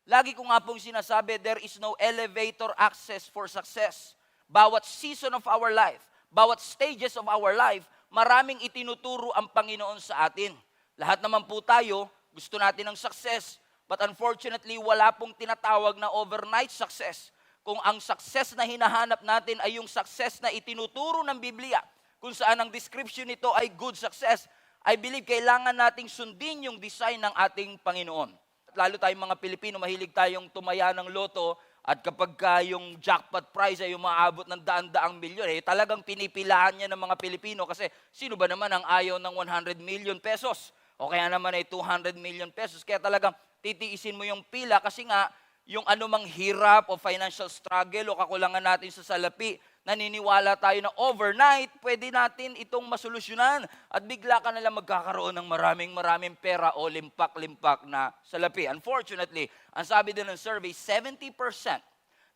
Lagi ko nga pong sinasabi, there is no elevator access for success. Bawat season of our life, bawat stages of our life, maraming itinuturo ang Panginoon sa atin. Lahat naman po tayo, gusto natin ng success. But unfortunately, wala pong tinatawag na overnight success. Kung ang success na hinahanap natin ay yung success na itinuturo ng Biblia, kung saan ang description nito ay good success, I believe kailangan nating sundin yung design ng ating Panginoon. Lalo tayong mga Pilipino, mahilig tayong tumaya ng loto at kapag yung jackpot prize ay umaabot ng daan-daang milyon, talagang pinipilahan niya ng mga Pilipino kasi sino ba naman ang ayaw ng 100 million pesos? O kaya naman ay 200 million pesos. Kaya talagang titiisin mo yung pila kasi nga yung anumang hirap o financial struggle o kakulangan natin sa salapi, naniniwala tayo na overnight, pwede natin itong masolusyonan at bigla ka nalang magkakaroon ng maraming pera o limpak-limpak na salapi. Unfortunately, ang sabi din ng survey, 70%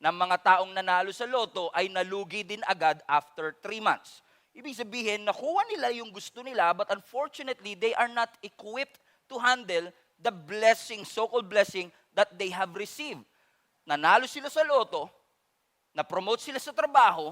ng mga taong nanalo sa loto ay nalugi din agad after 3 months. Ibig sabihin, nakuha nila yung gusto nila, but unfortunately, they are not equipped to handle the blessing, so-called blessing, that they have received. Nanalo sila sa loto, na-promote sila sa trabaho,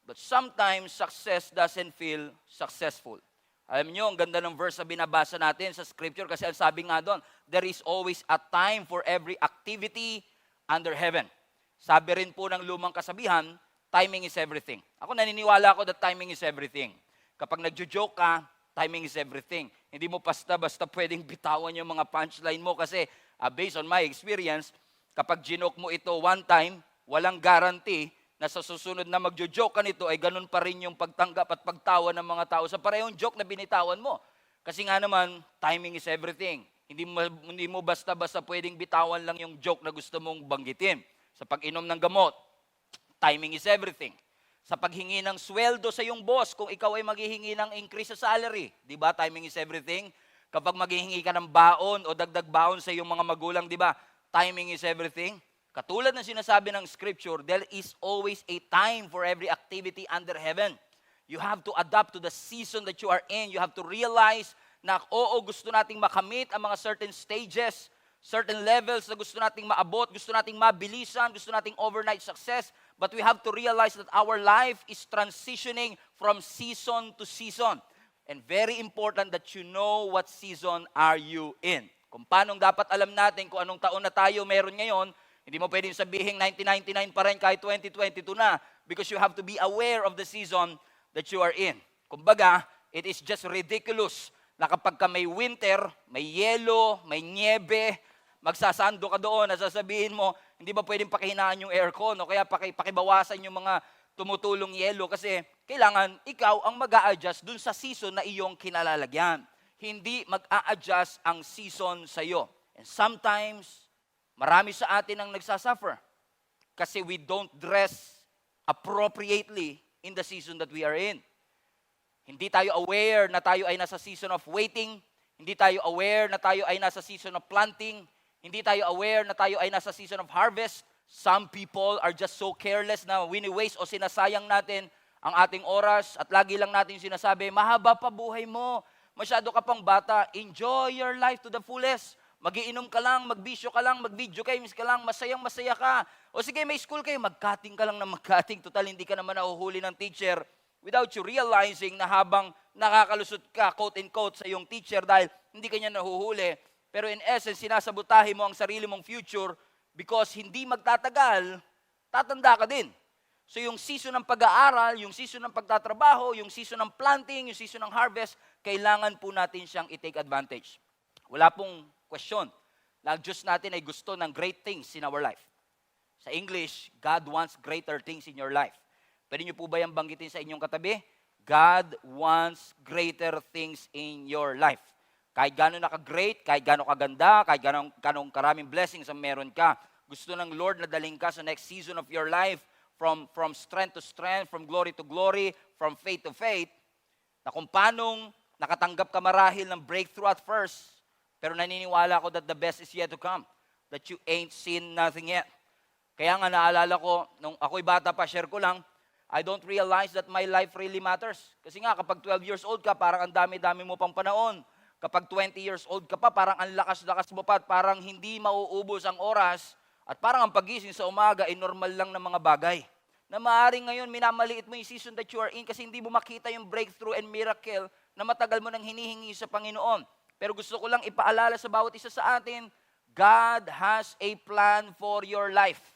but sometimes success doesn't feel successful. Alam niyo, ang ganda ng verse na binabasa natin sa scripture kasi ang sabi nga doon, there is always a time for every activity under heaven. Sabi rin po ng lumang kasabihan, timing is everything. Ako naniniwala ako that timing is everything. Kapag nagjo-joke ka, timing is everything. Hindi mo basta-basta pwedeng bitawan yung mga punchline mo kasi based on my experience, kapag ginoke mo ito one time, walang guarantee na sa susunod na magjo-joke ka nito ay ganun pa rin yung pagtanggap at pagtawa ng mga tao sa parehong joke na binitawan mo. Kasi nga naman, timing is everything. Hindi mo basta-basta pwedeng bitawan lang yung joke na gusto mong banggitin. Sa pag-inom ng gamot, timing is everything. Sa paghingi ng sweldo sa iyong boss, kung ikaw ay maghihingi ng increase sa salary, di ba, timing is everything. Kapag maghihingi ka ng baon o dagdag baon sa iyong mga magulang, di ba, timing is everything. Katulad ng sinasabi ng scripture, there is always a time for every activity under heaven. You have to adapt to the season that you are in. You have to realize na gusto nating makamit ang mga certain stages, certain levels na gusto nating maabot, gusto nating mabilisan, gusto nating overnight success. But we have to realize that our life is transitioning from season to season. And very important that you know what season are you in. Kung paano dapat alam natin kung anong taon na tayo meron ngayon, hindi mo pwedeng sabihin 1999 pa rin kahit 2022 na because you have to be aware of the season that you are in. Kumbaga, it is just ridiculous na kapag ka may winter, may yelo, may niebe, magsasando ka doon, nasasabihin mo, hindi ba pwedeng pakihinaan yung aircon o kaya pakibawasan yung mga tumutulong yelo kasi kailangan ikaw ang mag-a-adjust dun sa season na iyong kinalalagyan. Hindi mag-a-adjust ang season sa iyo. And sometimes, marami sa atin ang nagsasuffer kasi we don't dress appropriately in the season that we are in. Hindi tayo aware na tayo ay nasa season of waiting. Hindi tayo aware na tayo ay nasa season of planting. Hindi tayo aware na tayo ay nasa season of harvest. Some people are just so careless na wini-waste o sinasayang natin ang ating oras at lagi lang natin sinasabi, mahaba pa buhay mo. Masyado ka pang bata. Enjoy your life to the fullest. Magiinom ka lang, magbisyo ka lang, mag-video games ka lang, masayang-masaya ka. O sige, may school kayo, mag-cutting ka lang ng mag-cutting. Total, hindi ka naman nahuhuli ng teacher without you realizing na habang nakakalusot ka, quote-unquote, sa iyong teacher dahil hindi ka niya nahuhuli. Pero in essence, sinasabotahe mo ang sarili mong future because hindi magtatagal, tatanda ka din. So yung season ng pag-aaral, yung season ng pagtatrabaho, yung season ng planting, yung season ng harvest, kailangan po natin siyang i-take advantage. Wala pong question. Ang Diyos natin ay gusto ng great things in our life. Sa English, God wants greater things in your life. Pwede niyo po ba yung banggitin sa inyong katabi? God wants greater things in your life. Kahit gano'n naka-great, kahit gano'n kaganda, kahit gano'n karaming blessings ang meron ka, gusto ng Lord na daling ka sa next season of your life from strength to strength, from glory to glory, from faith to faith, na kung paanong nakatanggap ka marahil ng breakthrough at first, pero naniniwala ko that the best is yet to come, that you ain't seen nothing yet. Kaya nga naalala ko, nung ako'y bata pa, share ko lang, I don't realize that my life really matters. Kasi nga, kapag 12 years old ka, parang ang dami-dami mo pang panahon. kapag 20 years old ka pa, parang ang lakas-lakas mo pa at parang hindi mauubos ang oras at parang ang pagising sa umaga ay normal lang na mga bagay. Na maaaring ngayon minamaliit mo yung season that you are in kasi hindi mo makita yung breakthrough and miracle na matagal mo nang hinihingi sa Panginoon. Pero gusto ko lang ipaalala sa bawat isa sa atin, God has a plan for your life.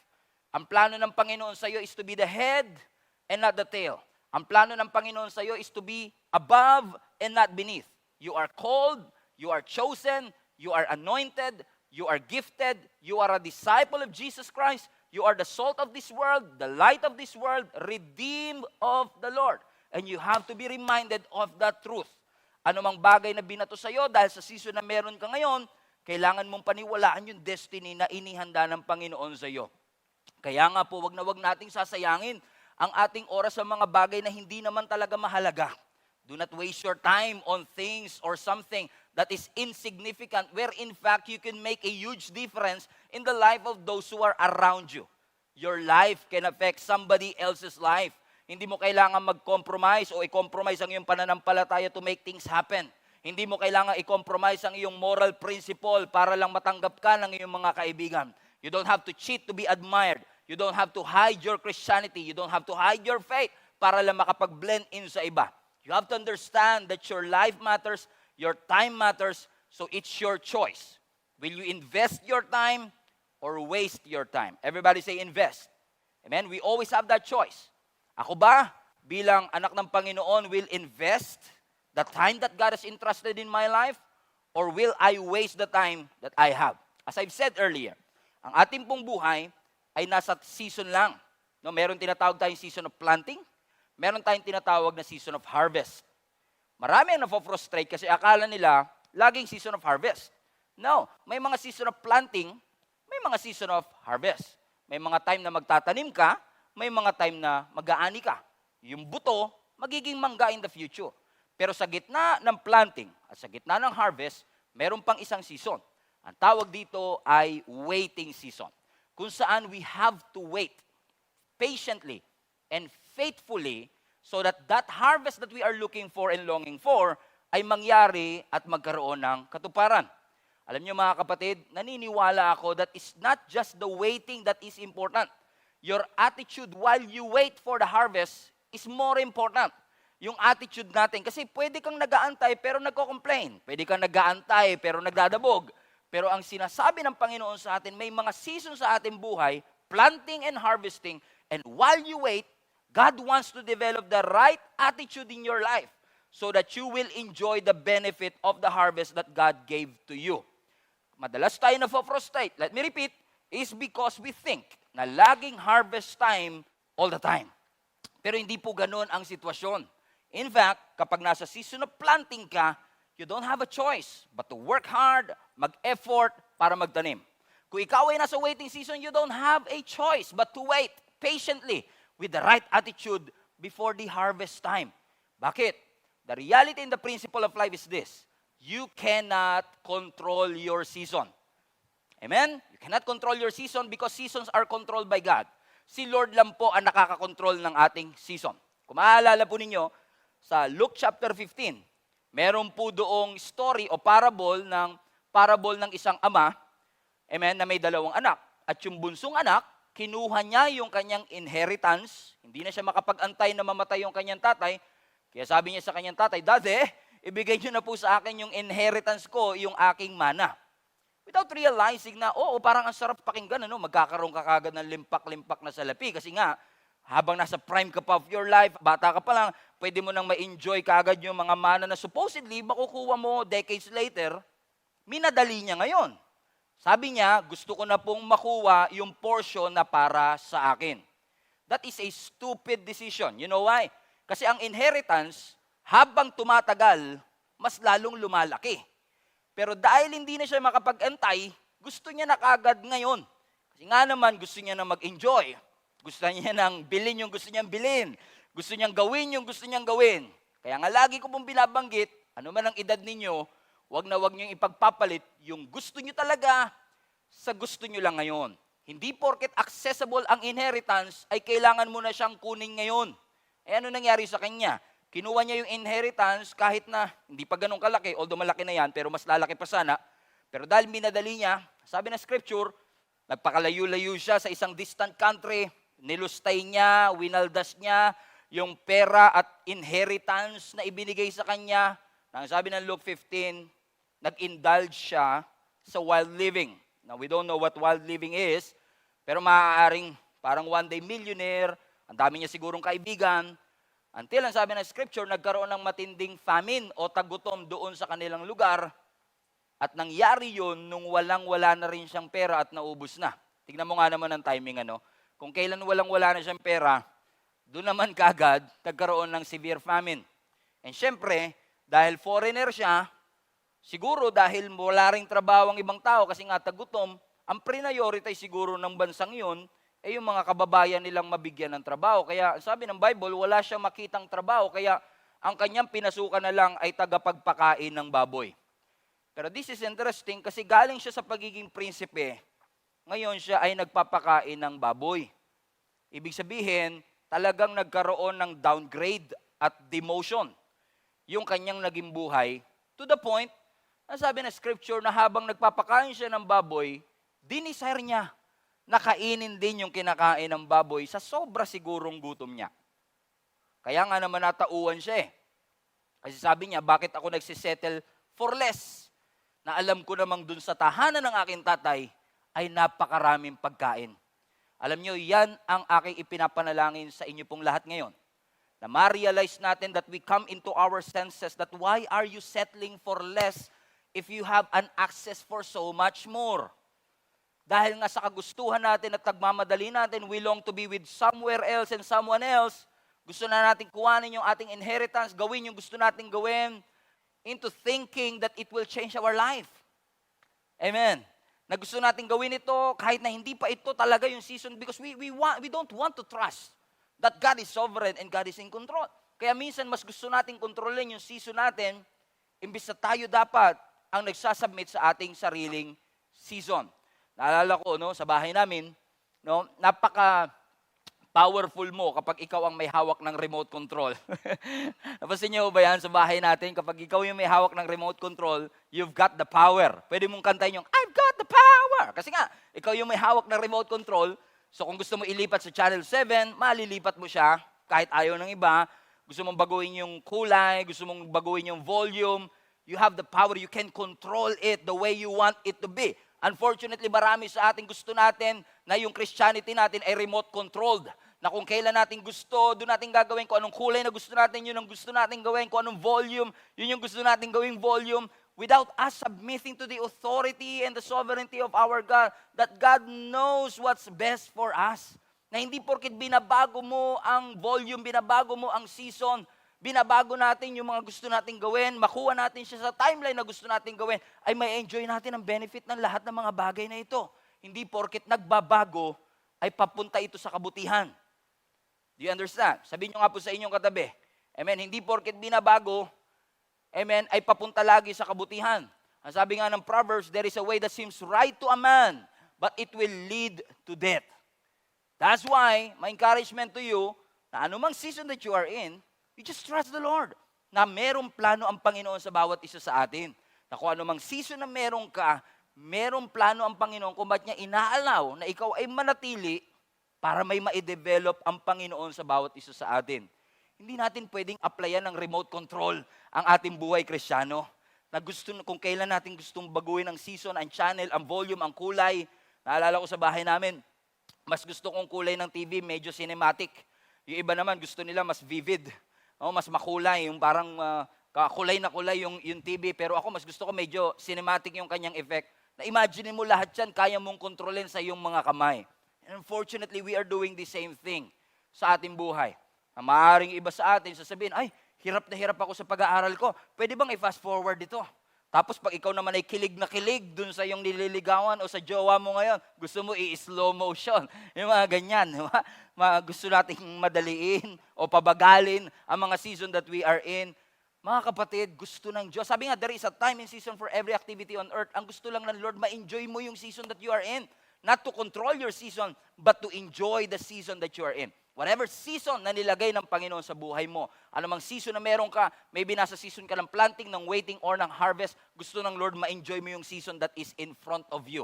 Ang plano ng Panginoon sa iyo is to be the head and not the tail. Ang plano ng Panginoon sa iyo is to be above and not beneath. You are called, you are chosen, you are anointed, you are gifted, you are a disciple of Jesus Christ, you are the salt of this world, the light of this world, redeemed of the Lord. And you have to be reminded of that truth. Ano mang bagay na binato sa iyo dahil sa season na meron ka ngayon, kailangan mong paniwalaan yung destiny na inihanda ng Panginoon sa iyo. Kaya nga po, wag nating sasayangin ang ating oras sa mga bagay na hindi naman talaga mahalaga. Do not waste your time on things or something that is insignificant where in fact you can make a huge difference in the life of those who are around you. Your life can affect somebody else's life. Hindi mo kailangan mag-compromise o i-compromise ang iyong pananampalataya to make things happen. Hindi mo kailangan i-compromise ang iyong moral principle para lang matanggap ka ng iyong mga kaibigan. You don't have to cheat to be admired. You don't have to hide your Christianity. You don't have to hide your faith para lang makapag-blend in sa iba. You have to understand that your life matters, your time matters, so it's your choice. Will you invest your time or waste your time? Everybody say invest. Amen? We always have that choice. Ako ba, bilang anak ng Panginoon, will invest the time that God has entrusted in my life or will I waste the time that I have? As I've said earlier, ang ating pong buhay ay nasa season lang. No, meron tinatawag tayong season of planting, meron tayong tinatawag na season of harvest. Marami ang nafo-frustrate kasi akala nila laging season of harvest. No, may mga season of planting, may mga season of harvest. May mga time na magtatanim ka, may mga time na mag-aani ka. Yung buto, magiging mangga in the future. Pero sa gitna ng planting at sa gitna ng harvest, meron pang isang season. Ang tawag dito ay waiting season. Kung saan we have to wait patiently and faithfully so that that harvest that we are looking for and longing for ay mangyari at magkaroon ng katuparan. Alam niyo mga kapatid, naniniwala ako that it's not just the waiting that is important. Your attitude while you wait for the harvest is more important. Yung attitude natin, kasi pwede kang nag-aantay pero nagko-complain. Pwede kang nag-aantay pero nagdadabog. Pero ang sinasabi ng Panginoon sa atin, may mga season sa ating buhay, planting and harvesting, and while you wait, God wants to develop the right attitude in your life so that you will enjoy the benefit of the harvest that God gave to you. Madalas tayo na-frustrate. Let me repeat, is because we think na laging harvest time all the time. Pero hindi po ganun ang sitwasyon. In fact, kapag nasa season of planting ka, you don't have a choice but to work hard, mag-effort para magtanim. Kung ikaw ay nasa waiting season, you don't have a choice but to wait patiently with the right attitude before the harvest time. Bakit? The reality and the principle of life is this. You cannot control your season. Amen? You cannot control your season because seasons are controlled by God. Si Lord lang po ang nakakakontrol ng ating season. Kung maaalala po ninyo, sa Luke chapter 15, meron po doong story o parable ng isang ama, amen, na may dalawang anak. At yung bunsong anak, kinuha niya yung kanyang inheritance, hindi na siya makapag-antay na mamatay yung kanyang tatay, kaya sabi niya sa kanyang tatay, Daddy, ibigay niyo na po sa akin yung inheritance ko, yung aking mana. Without realizing na, parang ang sarap pakinggan, magkakaroon ka kagad ng limpak-limpak na salapi. Kasi nga, habang nasa prime ka pa of your life, bata ka pa lang, pwede mo nang ma-enjoy kagad yung mga mana na supposedly makukuha mo decades later, minadali niya ngayon. Sabi niya, gusto ko na pong makuha yung portion na para sa akin. That is a stupid decision. You know why? Kasi ang inheritance, habang tumatagal, mas lalong lumalaki. Pero dahil hindi na siya makapag-antay, gusto niya na kagad ngayon. Kasi nga naman, gusto niya na mag-enjoy. Gusto niya nang bilhin yung gusto niyang bilhin. Gusto niyang gawin yung gusto niyang gawin. Kaya nga lagi ko pong binabanggit, ano man ang edad ninyo, wag na wag niyong ipagpapalit yung gusto niyo talaga sa gusto niyo lang ngayon. Hindi porket accessible ang inheritance, ay kailangan mo na siyang kunin ngayon. Eh ano nangyari sa kanya? Kinuha niya yung inheritance kahit na hindi pa ganun kalaki, although malaki na yan, pero mas lalaki pa sana. Pero dahil minadali niya, sabi ng scripture, nagpakalayo-layo siya sa isang distant country, nilustay niya, winaldas niya yung pera at inheritance na ibinigay sa kanya. Ang sabi ng Luke 15, nag-indulge siya sa wild living. Now, we don't know what wild living is, pero maaaring parang one day millionaire, ang dami niya sigurong kaibigan, until ang sabi ng scripture, nagkaroon ng matinding famine o tagutom doon sa kanilang lugar, at nangyari yun nung walang-wala na rin siyang pera at naubos na. Tignan mo nga naman ang timing, ano? Kung kailan walang-wala na siyang pera, doon naman kagad nagkaroon ng severe famine. And syempre, dahil foreigner siya, siguro dahil wala ring trabaho ang ibang tao kasi nga tagutom, ang prioritize siguro ng bansang yun ay yung mga kababayan nilang mabigyan ng trabaho. Kaya sabi ng Bible, wala siyang makitang trabaho, kaya ang kanyang pinasukan na lang ay tagapagpakain ng baboy. Pero this is interesting kasi galing siya sa pagiging prinsipe, ngayon siya ay nagpapakain ng baboy. Ibig sabihin, talagang nagkaroon ng downgrade at demotion yung kanyang naging buhay, to the point, ang sabi ng scripture na habang nagpapakain siya ng baboy, dinisire niya na kainin din yung kinakain ng baboy sa sobra sigurong gutom niya. Kaya nga naman natauan siya eh. Kasi sabi niya, bakit ako nagsisettle for less? Na alam ko namang dun sa tahanan ng aking tatay ay napakaraming pagkain. Alam niyo, yan ang aking ipinapanalangin sa inyo pong lahat ngayon. Na ma-realize natin that we come into our senses that why are you settling for less if you have an access for so much more? Dahil nga sa kagustuhan natin at nagmamadali natin, we long to be with somewhere else and someone else. Gusto na natin kuhanin yung ating inheritance, gawin yung gusto natin gawin, into thinking that it will change our life. Amen. Na gusto natin gawin ito kahit na hindi pa ito talaga yung season because we don't want to trust that God is sovereign and God is in control. Kaya minsan mas gusto natin kontrolin yung season natin imbis na tayo dapat ang nagsasubmit sa ating sariling season. Naalala ko, no, sa bahay namin, no, napaka-powerful mo kapag ikaw ang may hawak ng remote control. Napansin niyo ba yan sa bahay natin? Kapag ikaw yung may hawak ng remote control, you've got the power. Pwede mong kantahin yung, I've got the power! Kasi nga, ikaw yung may hawak ng remote control, so kung gusto mo ilipat sa Channel 7, malilipat mo siya kahit ayaw ng iba. Gusto mong baguhin yung kulay, gusto mong baguhin yung volume, you have the power, you can control it the way you want it to be. Unfortunately, marami sa ating gusto natin na yung Christianity natin ay remote controlled. Na kung kailan natin gusto, doon natin gagawin. Kung anong kulay na gusto natin, yun ang gusto natin gawin. Kung anong volume, yun yung gusto natin gawing volume. Without us submitting to the authority and the sovereignty of our God, that God knows what's best for us. Na hindi porket binabago mo ang volume, binabago mo ang season, binabago natin yung mga gusto nating gawin, makuha natin siya sa timeline na gusto nating gawin, ay may enjoy natin ang benefit ng lahat ng mga bagay na ito. Hindi porket nagbabago, ay papunta ito sa kabutihan. Do you understand? Sabihin nyo nga po sa inyong katabi. Amen. Hindi porket binabago, amen, ay papunta lagi sa kabutihan. Ang sabi nga ng Proverbs, there is a way that seems right to a man, but it will lead to death. That's why, my encouragement to you, na anumang season that you are in, you just trust the Lord na merong plano ang Panginoon sa bawat isa sa atin. Na kung anumang season na meron ka, merong plano ang Panginoon kung ba't niya inaalaw na ikaw ay manatili para may ma-develop ang Panginoon sa bawat isa sa atin. Hindi natin pwedeng applyan ng remote control ang ating buhay Kristiyano. Na gusto, kung kailan natin gustong baguhin ang season, ang channel, ang volume, ang kulay. Naalala ko sa bahay namin, mas gusto kong kulay ng TV, medyo cinematic. Yung iba naman gusto nila mas vivid. Mas makulay, yung parang kulay na kulay yung TV. Pero ako mas gusto ko medyo cinematic yung kanyang effect. Na-imagine mo lahat yan, kaya mong kontrolin sa iyong mga kamay. And unfortunately, we are doing the same thing sa ating buhay. Na maaaring iba sa atin, sasabihin, ay, hirap na hirap ako sa pag-aaral ko. Pwede bang i-fast forward ito? Tapos pag ikaw naman ay kilig na kilig dun sa iyong nililigawan o sa jowa mo ngayon, gusto mo i-slow motion. Yung mga ganyan. Gusto nating madaliin o pabagalin ang mga season that we are in. Mga kapatid, gusto ng Diyos. Sabi nga, there is a time and season for every activity on earth. Ang gusto lang ng Lord, ma-enjoy mo yung season that you are in. not to control your season, but to enjoy the season that you are in. Whatever season na nilagay ng Panginoon sa buhay mo, anumang season na meron ka, maybe nasa season ka ng planting, ng waiting, or ng harvest, gusto ng Lord ma-enjoy mo yung season that is in front of you.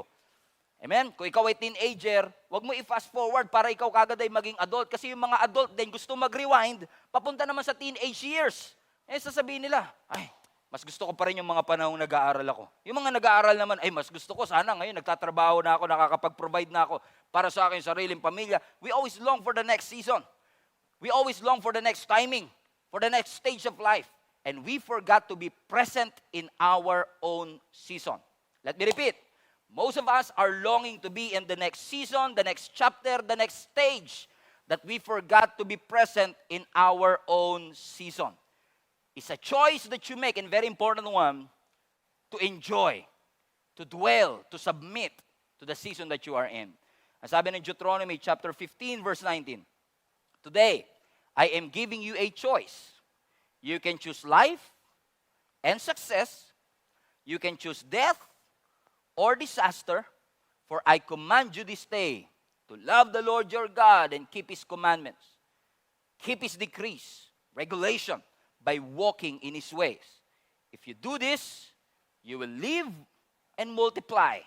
Amen? Kung ikaw ay teenager, wag mo i-fast forward para ikaw kagad ay maging adult. Kasi yung mga adult din gusto mag-rewind, papunta naman sa teenage years. Sasabihin nila, ay, mas gusto ko pa rin yung mga panahong nag-aaral ako. Yung mga nag-aaral naman, ay, mas gusto ko sana ngayon, nagtatrabaho na ako, nakakapag-provide na ako para sa aking sariling pamilya. We always long for the next season. We always long for the next timing, for the next stage of life. And we forgot to be present in our own season. Let me repeat. Most of us are longing to be in the next season, the next chapter, the next stage, that we forgot to be present in our own season. It's a choice that you make, and very important one, to enjoy, to dwell, to submit to the season that you are in. Ang sabi ng Deuteronomy chapter 15, verse 19, today, I am giving you a choice. You can choose life and success. You can choose death or disaster, for I command you this day to love the Lord your God and keep His commandments, keep His decrees, regulation, by walking in His ways. If you do this, you will live and multiply,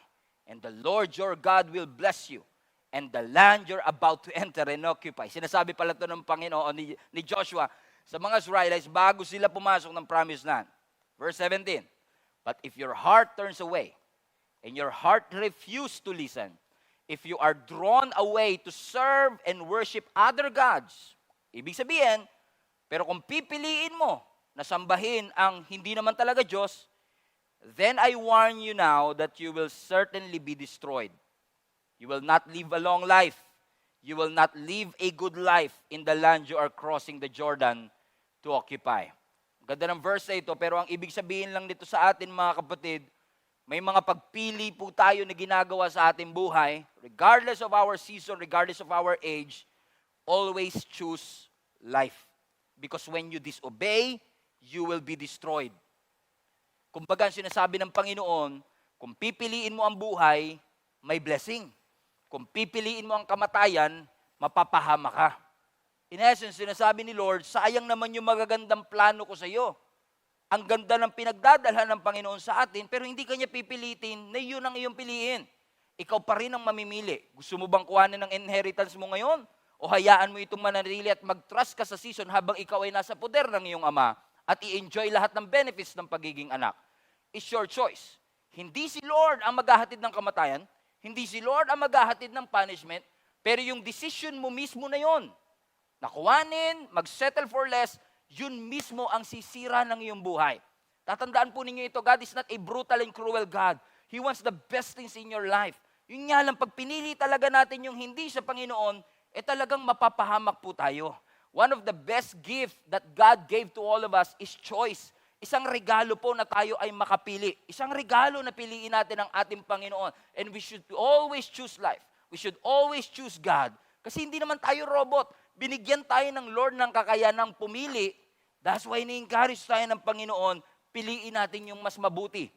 and the Lord your God will bless you, and the land you're about to enter and occupy. Sinasabi pala ito ng Panginoon ni Joshua sa mga Israelites bago sila pumasok ng promised land. Verse 17, but if your heart turns away, and your heart refuse to listen, if you are drawn away to serve and worship other gods, ibig sabihin, pero kung pipiliin mo na sambahin ang hindi naman talaga Diyos, then I warn you now that you will certainly be destroyed. You will not live a long life. You will not live a good life in the land you are crossing the Jordan to occupy. Ganda ng verse na ito, pero ang ibig sabihin lang nito sa atin mga kapatid, may mga pagpili po tayo na ginagawa sa ating buhay, regardless of our season, regardless of our age, always choose life. Because when you disobey, you will be destroyed. Kumbaga, sinasabi ng Panginoon, kung pipiliin mo ang buhay, may blessing. Kung pipiliin mo ang kamatayan, mapapahama ka. In essence, sinasabi ni Lord, sayang naman yung magagandang plano ko sa iyo. Ang ganda ng pinagdadalhan ng Panginoon sa atin, pero hindi kanya pipilitin na yun ang iyong piliin. Ikaw pa rin ang mamimili. Gusto mo bang kuhanin ng inheritance mo ngayon? O hayaan mo itong mananatili at mag-trust ka sa season habang ikaw ay nasa poder ng iyong ama at i-enjoy lahat ng benefits ng pagiging anak? It's your choice. Hindi si Lord ang maghahatid ng kamatayan, hindi si Lord ang maghahatid ng punishment, pero yung decision mo mismo na yon. Nakuhanin, mag-settle for less, yun mismo ang sisira ng iyong buhay. Tatandaan po ninyo ito, God is not a brutal and cruel God. He wants the best things in your life. Yun nga lang, pag pinili talaga natin yung hindi sa Panginoon, talagang mapapahamak po tayo. One of the best gift that God gave to all of us is choice. Isang regalo po na tayo ay makapili. Isang regalo na piliin natin ang ating Panginoon. And we should always choose life. We should always choose God. Kasi hindi naman tayo robot. Binigyan tayo ng Lord ng kakayanang pumili. That's why ni-encourage tayo ng Panginoon, piliin natin yung mas mabuti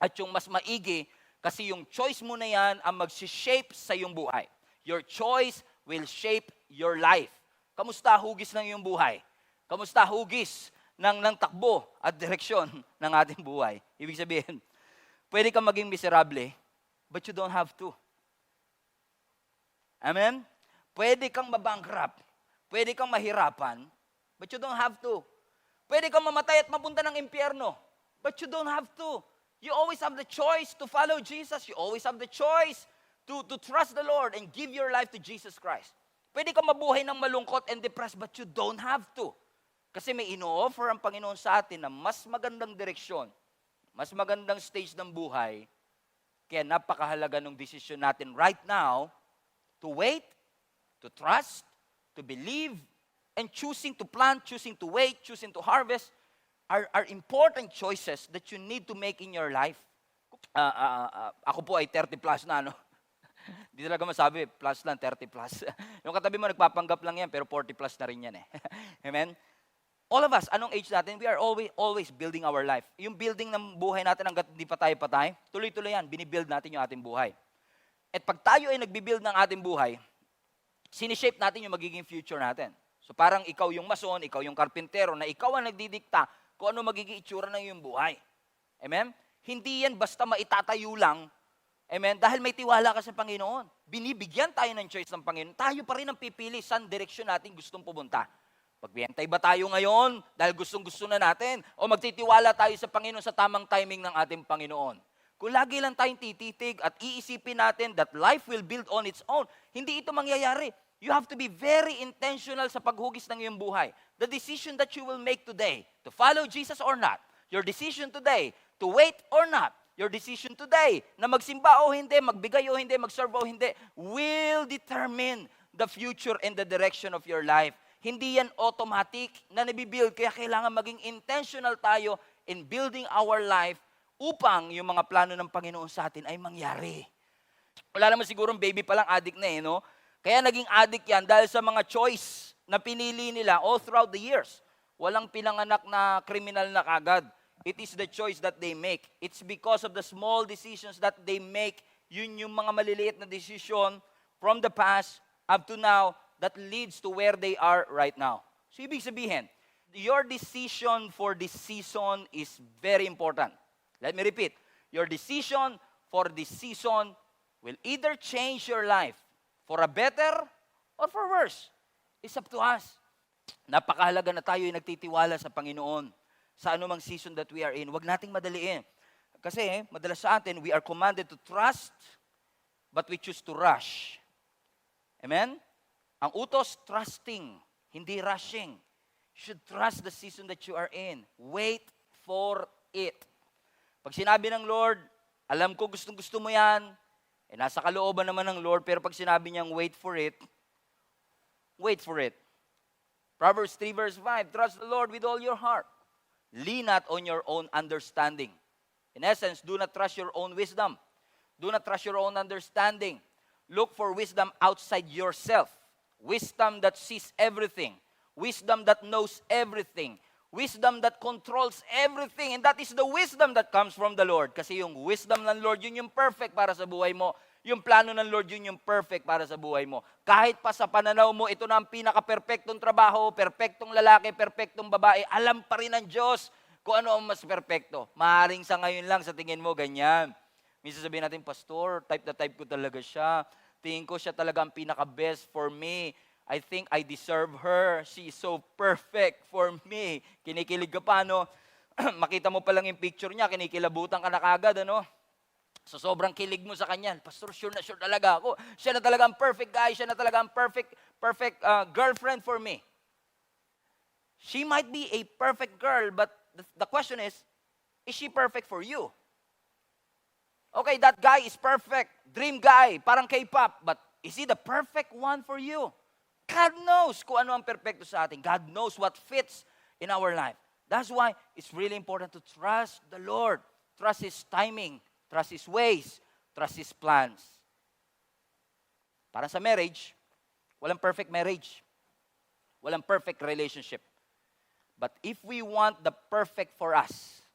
at yung mas maigi kasi yung choice mo na yan ang mag-shape sa iyong buhay. Your choice will shape your life. Kamusta hugis ng iyong buhay? Kamusta hugis ng takbo at direksyon ng ating buhay? Ibig sabihin, pwede kang maging miserable, but you don't have to. Amen? Pwede kang mabankrupt. Pwede kang mahirapan, but you don't have to. Pwede kang mamatay at mapunta ng impyerno, but you don't have to. You always have the choice to follow Jesus. You always have the choice to trust the Lord and give your life to Jesus Christ. Pwede kang mabuhay ng malungkot and depressed, but you don't have to. Kasi may ino-offer ang Panginoon sa atin na mas magandang direksyon, mas magandang stage ng buhay. Kaya napakahalaga ng desisyon natin right now to wait, to trust, to believe, and choosing to plant, choosing to wait, choosing to harvest are important choices that you need to make in your life. Ako po ay 30 plus na, no? Di talaga masabi, plus lang, 30 plus. Yung katabi mo, nagpapanggap lang yan, pero 40 plus na rin yan eh. Amen? All of us, anong age natin, we are always building our life. Yung building ng buhay natin hanggat hindi pa tayo patay, tuloy-tuloy yan, binibuild natin yung ating buhay. At pag tayo ay nagbibuild ng ating buhay, sinishape natin yung magiging future natin. So parang ikaw yung mason, ikaw yung karpintero, na ikaw ang nagdidikta kung ano magiging itsura ng iyong buhay. Amen? Hindi yan basta maitatayo lang. Amen? Dahil may tiwala ka sa Panginoon. Binibigyan tayo ng choice ng Panginoon. Tayo pa rin ang pipili saan direksyon natin gustong pumunta. Magbihantay ba tayo ngayon dahil gustong-gusto na natin? O magtitiwala tayo sa Panginoon sa tamang timing ng ating Panginoon? Kung lagi lang tayong tititig at iisipin natin that life will build on its own, hindi ito mangyayari. You have to be very intentional sa paghugis ng iyong buhay. The decision that you will make today, to follow Jesus or not, your decision today, to wait or not, your decision today, na magsimba o hindi, magbigay o hindi, magserve o hindi, will determine the future and the direction of your life. Hindi yan automatic na nabibuild, kaya kailangan maging intentional tayo in building our life upang yung mga plano ng Panginoon sa atin ay mangyari. Wala naman sigurong baby pa lang addict na no? Kaya naging addict yan dahil sa mga choice na pinili nila all throughout the years. Walang pinanganak na kriminal na kagad. It is the choice that they make. It's because of the small decisions that they make. Yun yung mga maliliit na decision from the past up to now that leads to where they are right now. So ibig sabihin, your decision for this season is very important. Let me repeat. Your decision for this season will either change your life for a better or for worse. It's up to us. Napakahalaga na tayo ay nagtitiwala sa Panginoon sa anumang season that we are in. Huwag nating madaliin. Kasi madalas sa atin, we are commanded to trust, but we choose to rush. Amen? Ang utos, trusting, hindi rushing. You should trust the season that you are in. Wait for it. Pag sinabi ng Lord, alam ko gustong-gusto mo yan, nasa kalooban naman ng Lord, pero pag sinabi niyang wait for it, wait for it. Proverbs 3 verse 5, trust the Lord with all your heart. Lean not on your own understanding. In essence, do not trust your own wisdom. Do not trust your own understanding. Look for wisdom outside yourself. Wisdom that sees everything. Wisdom that knows everything. Wisdom that controls everything. And that is the wisdom that comes from the Lord. Kasi yung wisdom ng Lord, yun yung perfect para sa buhay mo. Yung plano ng Lord, yun yung perfect para sa buhay mo. Kahit pa sa pananaw mo, ito na ang pinaka-perfectong trabaho, perfectong lalaki, perfectong babae, alam pa rin ng Diyos kung ano ang mas perfecto. Maaaring sa ngayon lang, sa tingin mo, ganyan. Minsan sabihin natin, Pastor, type na type ko talaga siya. Tingin ko siya talaga ang pinaka-best for me. I think I deserve her. She is so perfect for me. Kinikilig ka pa, no? Makita mo pa lang yung picture niya, kinikilabutan ka na kagad, ano? So sobrang kilig mo sa kanya. Pastor, sure na sure talaga ako. Siya na talaga ang perfect guy. Siya na talaga ang perfect girlfriend for me. She might be a perfect girl, but the question is she perfect for you? Okay, that guy is perfect. Dream guy, parang K-pop. But is he the perfect one for you? God knows kung ano ang perfecto sa atin. God knows what fits in our life. That's why it's really important to trust the Lord. Trust His timing. Trust His ways. Trust His plans. Para sa marriage, walang perfect marriage. Walang perfect relationship. But if we want the perfect for us,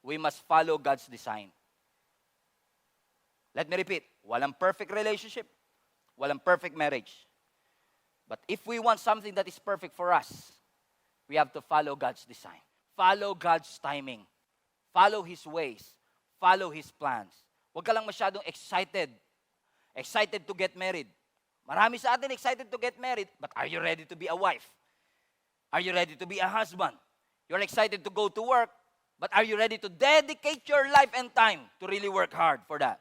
we must follow God's design. Let me repeat. Walang perfect relationship. Walang perfect marriage. But if we want something that is perfect for us, we have to follow God's design. Follow God's timing. Follow His ways. Follow His plans. Huwag ka lang masyadong excited. Excited to get married. Marami sa atin excited to get married, but are you ready to be a wife? Are you ready to be a husband? You're excited to go to work, but are you ready to dedicate your life and time to really work hard for that?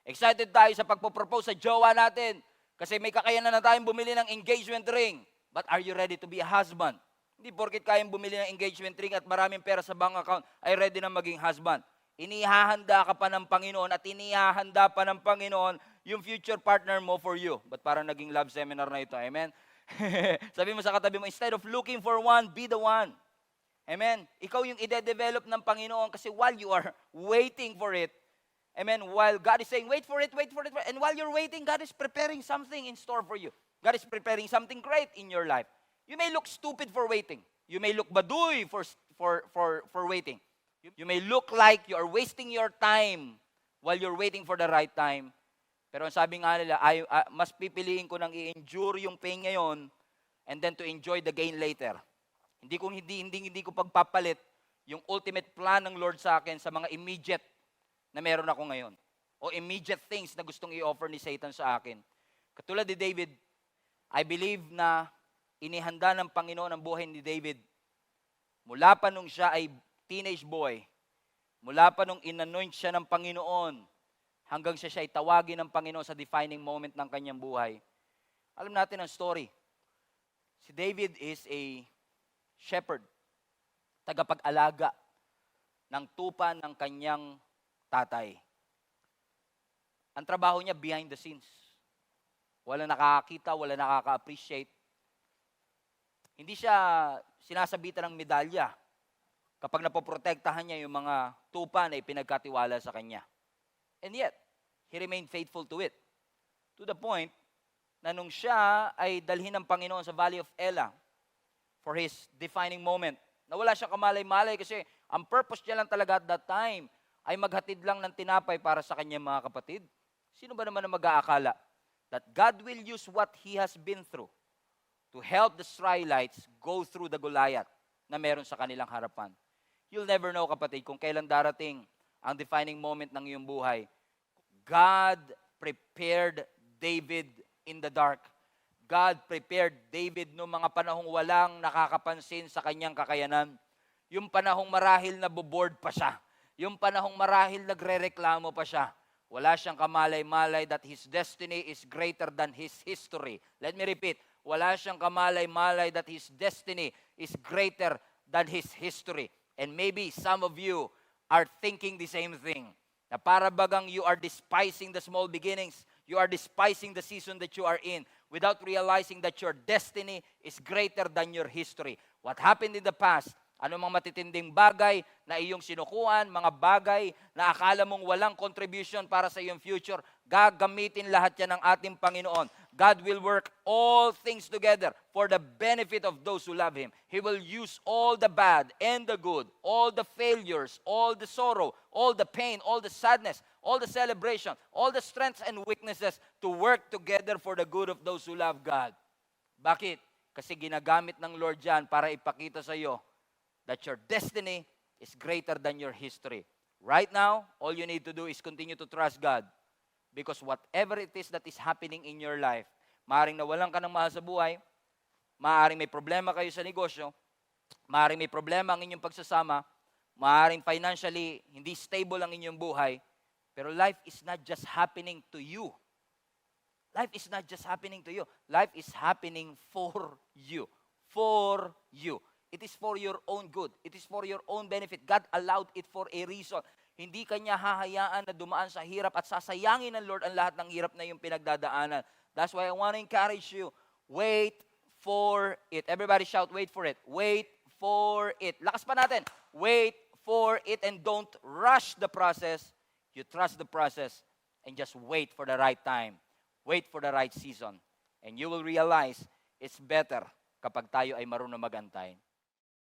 Excited tayo sa pagpropose sa jowa natin, kasi may kakayanan na tayong bumili ng engagement ring. But are you ready to be a husband? Hindi porket kayang bumili ng engagement ring at maraming pera sa bank account, ay ready na maging husband. Inihahanda ka pa ng Panginoon at inihahanda pa ng Panginoon yung future partner mo for you. But parang naging love seminar na ito. Amen? Sabi mo sa katabi mo, instead of looking for one, be the one. Amen? Ikaw yung ide-develop ng Panginoon kasi while you are waiting for it, amen, while God is saying, wait for it, and while you're waiting, God is preparing something in store for you. God is preparing something great in your life. You may look stupid for waiting. You may look baduy for waiting. You may look like you are wasting your time while you're waiting for the right time. Pero ang sabi nga nila, mas pipiliin ko nang i-endure yung pain ngayon and then to enjoy the gain later. Hindi ko pagpapalit yung ultimate plan ng Lord sa akin sa mga immediate na meron ako ngayon. O immediate things na gustong i-offer ni Satan sa akin. Katulad ni David, I believe na inihanda ng Panginoon ang buhay ni David mula pa nung siya ay teenage boy, mula pa nung inanoint siya ng Panginoon, hanggang siya ay tawagin ng Panginoon sa defining moment ng kanyang buhay. Alam natin ang story. Si David is a shepherd, tagapag-alaga ng tupa ng kanyang tatay. Ang trabaho niya behind the scenes. Wala nakakakita, wala nakaka-appreciate. Hindi siya sinasabitan ng medalya kapag napoprotektahan niya yung mga tupa na ipinagkatiwala sa kanya. And yet, he remained faithful to it. To the point na nung siya ay dalhin ng Panginoon sa Valley of Elah for his defining moment, na wala siyang kamalay-malay kasi ang purpose niya lang talaga at that time ay maghatid lang ng tinapay para sa kanyang mga kapatid. Sino ba naman ang mag-aakala that God will use what he has been through to help the Israelites go through the Goliath na meron sa kanilang harapan? You'll never know, kapatid, kung kailan darating ang defining moment ng iyong buhay. God prepared David in the dark. God prepared David noong mga panahong walang nakakapansin sa kanyang kakayanan. Yung panahong marahil naboboard pa siya. Yung panahong marahil nagrereklamo pa siya. Wala siyang kamalay-malay that his destiny is greater than his history. Let me repeat. Wala siyang kamalay-malay that his destiny is greater than his history. And maybe some of you are thinking the same thing. Na para bagang you are despising the small beginnings. You are despising the season that you are in without realizing that your destiny is greater than your history. What happened in the past, anumang matitinding bagay na iyong sinukuan, mga bagay na akala mong walang contribution para sa iyong future, gagamitin lahat yan ng ating Panginoon. God will work all things together for the benefit of those who love Him. He will use all the bad and the good, all the failures, all the sorrow, all the pain, all the sadness, all the celebration, all the strengths and weaknesses to work together for the good of those who love God. Bakit? Kasi ginagamit ng Lord yan para ipakita sa iyo that your destiny is greater than your history. Right now, all you need to do is continue to trust God. Because whatever it is that is happening in your life, maaaring nawalan ka ng mahal sa buhay, maaaring may problema kayo sa negosyo, maaaring may problema ang inyong pagsasama, maaaring financially hindi stable ang inyong buhay, pero life is not just happening to you. Life is not just happening to you. Life is happening for you. For you. It is for your own good. It is for your own benefit. God allowed it for a reason. Hindi kanya hahayaan na dumaan sa hirap at sasayangin ng Lord ang lahat ng hirap na yung pinagdadaanan. That's why I want to encourage you. Wait for it. Everybody shout, wait for it. Wait for it. Lakas pa natin. Wait for it and don't rush the process. You trust the process and just wait for the right time. Wait for the right season. And you will realize it's better kapag tayo ay marunong magantay.